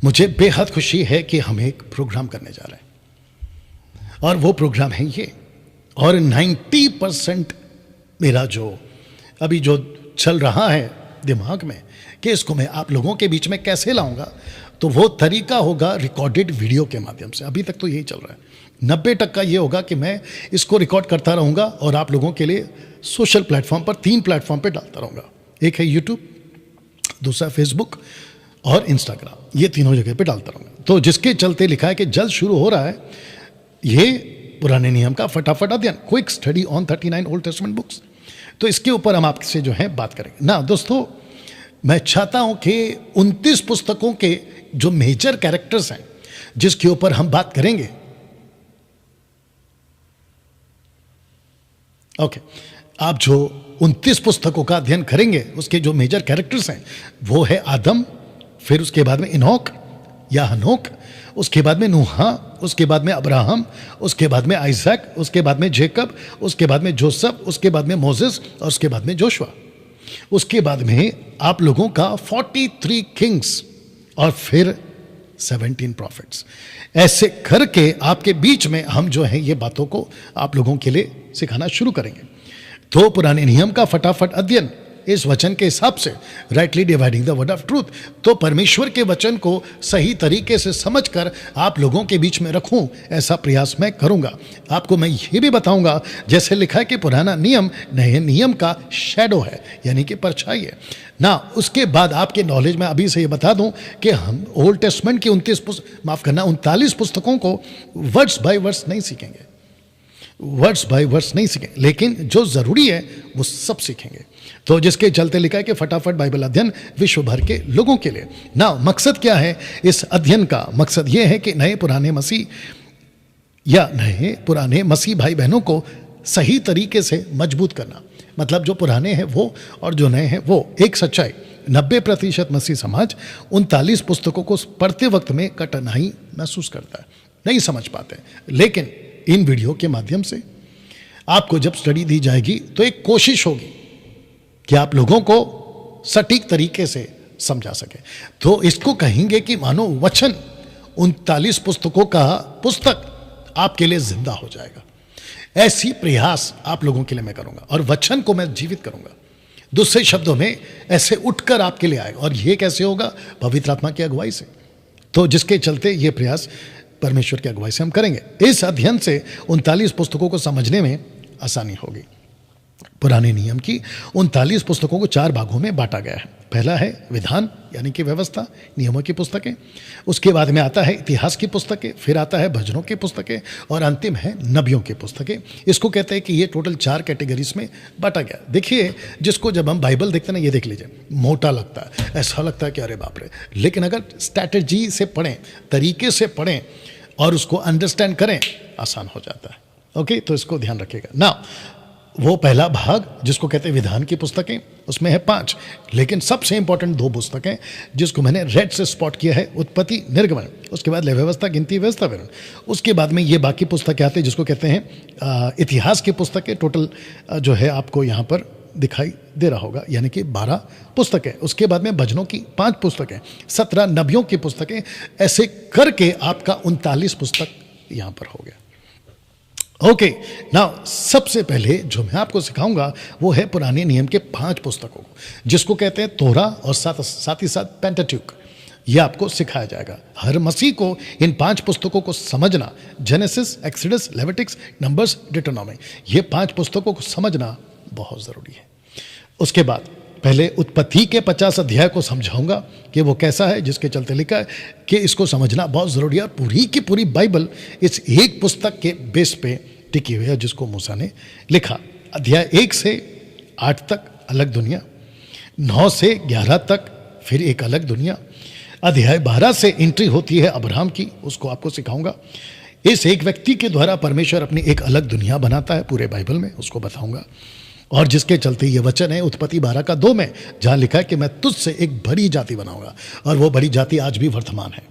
मुझे बेहद खुशी है कि हम एक प्रोग्राम करने जा रहे हैं और वो प्रोग्राम है ये। और 90% मेरा जो अभी जो चल रहा है दिमाग में कि इसको मैं आप लोगों के बीच में कैसे लाऊंगा, तो वो तरीका होगा रिकॉर्डेड वीडियो के माध्यम से। अभी तक तो यही चल रहा है। 90% ये होगा कि मैं इसको रिकॉर्ड करता रहूँगा और आप लोगों के लिए सोशल प्लेटफॉर्म पर 3 प्लेटफॉर्म पर डालता रहूँगा। एक है यूट्यूब, दूसरा फेसबुक और इंस्टाग्राम। ये तीनों जगह पे डालता रहूँगा। तो जिसके चलते लिखा है कि जल्द शुरू हो रहा है ये पुराने नियम का फटाफट अध्ययन, quick study on 39 old testament books. तो इसके ऊपर हम आपसे जो है बात करेंगे ना। दोस्तों, मैं चाहता हूं कि 29 पुस्तकों के जो मेजर कैरेक्टर्स हैं जिसके ऊपर हम बात करेंगे, ओके, आप जो 29 पुस्तकों का अध्ययन करेंगे उसके जो मेजर कैरेक्टर्स हैं वो है आदम, फिर उसके बाद में इनोक या हनोक, उसके बाद में नूहा, उसके बाद में अब्राहम, उसके बाद में आइजैक, उसके बाद में जेकब, उसके बाद में जोसेफ, उसके बाद में मोसेस और उसके बाद में जोशुआ। उसके बाद में आप लोगों का 43 किंग्स और फिर 17 प्रॉफिट्स। ऐसे करके आपके बीच में हम जो है ये बातों को आप लोगों के लिए सिखाना शुरू करेंगे। तो पुराने नियम का फटाफट अध्ययन इस वचन के हिसाब से, rightly dividing the word of truth, तो परमेश्वर के वचन को सही तरीके से समझकर आप लोगों के बीच में रखूं, ऐसा प्रयास मैं करूंगा। आपको मैं ये भी बताऊंगा, जैसे लिखा है कि पुराना नियम नए नियम का शैडो है, यानी कि परछाई है ना। उसके बाद आपके नॉलेज में अभी से ये बता दूं कि हम ओल्ड टेस्टमेंट की 39 पुस्तकों को वर्ड्स बाय वर्ड्स नहीं सीखेंगे, वर्ड्स बाय वर्ड्स नहीं सीखेंगे, लेकिन जो जरूरी है वो सब सीखेंगे। तो जिसके चलते लिखा है कि फटाफट बाइबल अध्ययन विश्व भर के लोगों के लिए ना। मकसद क्या है इस अध्ययन का? मकसद ये है कि नए पुराने मसीह भाई बहनों को सही तरीके से मजबूत करना। मतलब जो पुराने हैं वो और जो नए हैं वो। एक सच्चाई, 90% मसीह समाज 39 पुस्तकों को पढ़ते वक्त में कठिनाई महसूस करता है, नहीं समझ पाते। लेकिन इन वीडियो के माध्यम से आपको जब स्टडी दी जाएगी तो एक कोशिश होगी कि आप लोगों को सटीक तरीके से समझा सके। तो इसको कहेंगे कि मानो वचन 39 पुस्तकों का पुस्तक आपके लिए जिंदा हो जाएगा। ऐसी प्रयास आप लोगों के लिए मैं करूंगा और वचन को मैं जीवित करूंगा। दूसरे शब्दों में ऐसे उठकर आपके लिए आएगा। और ये कैसे होगा? पवित्र आत्मा की अगुवाई से। तो जिसके चलते ये प्रयास परमेश्वर की अगुवाई से हम करेंगे। इस अध्ययन से 39 पुस्तकों को समझने में आसानी होगी। पुराने नियम की 39 पुस्तकों को 4 भागों में बांटा गया है। पहला है विधान, यानी कि व्यवस्था, नियमों की पुस्तकें। उसके बाद में आता है इतिहास की पुस्तकें, फिर आता है भजनों की पुस्तकें और अंतिम है नबियों की पुस्तकें। इसको कहते हैं कि ये टोटल 4 कैटेगरीज में बांटा गया। देखिए, जिसको जब हम बाइबल देखते हैं ना, ये देख लीजिए, मोटा लगता है, ऐसा लगता है कि अरे बाप रे। लेकिन अगर स्ट्रैटेजी से पढ़ें, तरीके से पढ़ें और उसको अंडरस्टैंड करें, आसान हो जाता है। ओके, तो इसको ध्यान रखिएगा ना। वो पहला भाग जिसको कहते हैं विधान की पुस्तकें, उसमें है 5, लेकिन सबसे इंपॉर्टेंट 2 पुस्तकें जिसको मैंने रेड से स्पॉट किया है, उत्पत्ति निर्गमन। उसके बाद व्यवस्था, गिनती, व्यवस्था, विवरण। उसके बाद में ये बाकी पुस्तकें आती हैं जिसको कहते हैं इतिहास की पुस्तकें। टोटल जो है आपको यहाँ पर दिखाई दे रहा होगा, यानी कि 12 पुस्तकें। उसके बाद में भजनों की 5 पुस्तकें, 17 नबियों की पुस्तकें। ऐसे करके आपका 39 पुस्तक यहाँ पर हो गया। ओके, नाउ सबसे पहले जो मैं आपको सिखाऊंगा वो है पुराने नियम के 5 पुस्तकों को, जिसको कहते हैं तोरा और साथ ही साथ पेंटाट्यूक। ये आपको सिखाया जाएगा। हर मसीह को इन 5 पुस्तकों को समझना, जेनेसिस, एक्सोडस, लेविटिक्स, नंबर्स, डिटरनॉमी, ये 5 पुस्तकों को समझना बहुत ज़रूरी है। उसके बाद पहले उत्पत्ति के 50 अध्याय को समझाऊंगा कि वो कैसा है, जिसके चलते लिखा है कि इसको समझना बहुत ज़रूरी है। और पूरी की पूरी बाइबल इस एक पुस्तक के बेस पे टिकी हुई है जिसको मूसा ने लिखा। अध्याय 1 से 8 तक अलग दुनिया, 9 से 11 तक फिर एक अलग दुनिया, अध्याय 12 से एंट्री होती है अब्राहम की, उसको आपको सिखाऊंगा। इस एक व्यक्ति के द्वारा परमेश्वर अपनी एक अलग दुनिया बनाता है पूरे बाइबल में, उसको बताऊंगा। और जिसके चलते ये वचन है उत्पत्ति 12 का 2 में, जहां लिखा है कि मैं तुझसे एक बड़ी जाति बनाऊंगा। और वो बड़ी जाति आज भी वर्तमान है,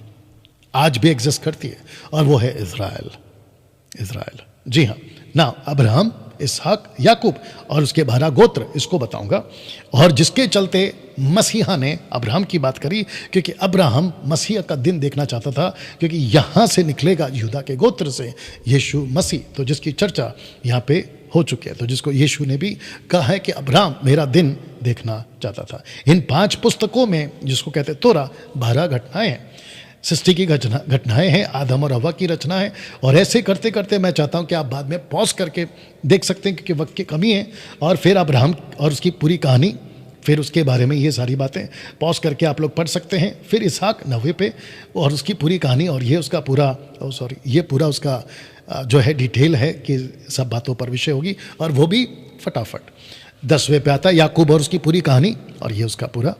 आज भी एग्जिस्ट करती है, और वो है इज़राइल। इज़राइल, जी हाँ ना। अब्राहम इसहाक, याकूब और उसके 12 गोत्र, इसको बताऊंगा। और जिसके चलते मसीहा ने अब्राहम की बात करी, क्योंकि अब्राहम मसीहा का दिन देखना चाहता था, क्योंकि यहाँ से निकलेगा यहूदा के गोत्र से यीशु मसीह, तो जिसकी चर्चा यहाँ पे हो चुकी है। तो जिसको यीशु ने भी कहा है कि अब्राहम मेरा दिन देखना चाहता था। इन 5 पुस्तकों में, जिसको कहते हैं तोरा, 12 घटनाएं हैं, सृष्टि की घटनाएं हैं, आदम और हव्वा की रचना है। और ऐसे करते करते मैं चाहता हूं कि आप बाद में पॉज करके देख सकते हैं, क्योंकि वक्त की कमी है। और फिर अब्राहम और उसकी पूरी कहानी, फिर उसके बारे में ये सारी बातें पॉज करके आप लोग पढ़ सकते हैं। फिर इसहाक 90 पे और उसकी पूरी कहानी, और ये उसका पूरा ये पूरा उसका जो है डिटेल है कि सब बातों पर विषय होगी। और वो भी फटाफट 10वें पे आता है याकूब और उसकी पूरी कहानी, और ये उसका पूरा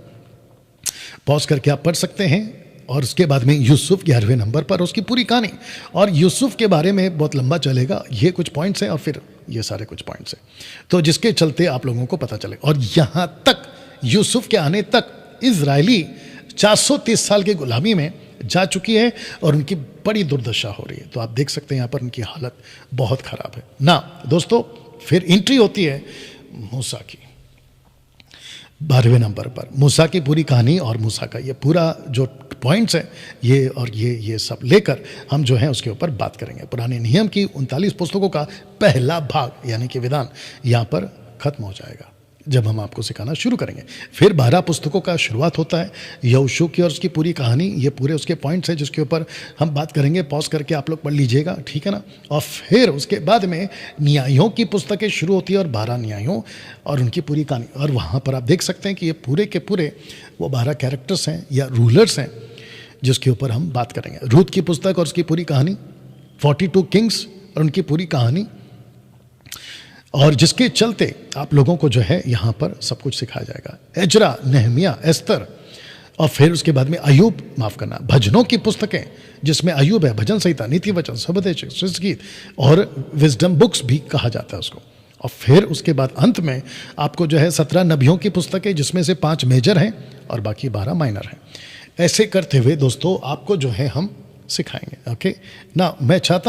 पॉज करके आप पढ़ सकते हैं। और उसके बाद में यूसुफ 11वें नंबर पर उसकी पूरी कहानी। और यूसुफ के बारे में बहुत लंबा चलेगा, ये कुछ पॉइंट्स हैं और फिर ये सारे कुछ पॉइंट्स हैं, तो जिसके चलते आप लोगों को पता चले। और यहाँ तक यूसुफ के आने तक इजरायली 430 साल की गुलामी में जा चुकी है और उनकी बड़ी दुर्दशा हो रही है। तो आप देख सकते हैं यहाँ पर उनकी हालत बहुत ख़राब है ना दोस्तों। फिर एंट्री होती है मूसा की 12वें नंबर पर, मूसा की पूरी कहानी और मूसा का ये पूरा जो पॉइंट्स हैं, ये और ये सब लेकर हम जो है उसके ऊपर बात करेंगे। पुराने नियम की 39 पुस्तकों का पहला भाग यानी कि विधान यहाँ पर खत्म हो जाएगा जब हम आपको सिखाना शुरू करेंगे। फिर 12 पुस्तकों का शुरुआत होता है, यहोशू की और उसकी पूरी कहानी, ये पूरे उसके पॉइंट्स हैं जिसके ऊपर हम बात करेंगे। पॉज करके आप लोग पढ़ लीजिएगा, ठीक है ना। और फिर उसके बाद में न्यायों की पुस्तकें शुरू होती है और 12 न्यायों और उनकी पूरी कहानी। और वहाँ पर आप देख सकते हैं कि ये पूरे के पूरे वो 12 कैरेक्टर्स हैं या रूलर्स हैं जिसके ऊपर हम बात करेंगे। रूथ की पुस्तक और उसकी पूरी कहानी, 42 किंग्स और उनकी पूरी कहानी, और जिसके चलते आप लोगों को जो है यहाँ पर सब कुछ सिखाया जाएगा। एजरा, नेहमिया, एस्तर, और फिर उसके बाद में अयूब, माफ़ करना, भजनों की पुस्तकें जिसमें अयूब है, भजन संहिता, नीति वचन, सबदेश, गीत और विजडम बुक्स भी कहा जाता है उसको। और फिर उसके बाद अंत में आपको जो है 17 नबियों की पुस्तकें जिसमें से 5 मेजर हैं और बाकी 12 माइनर हैं। ऐसे करते हुए दोस्तों आपको जो है हम सिखाएंगे। ओके ना, मैं चाहता हूँ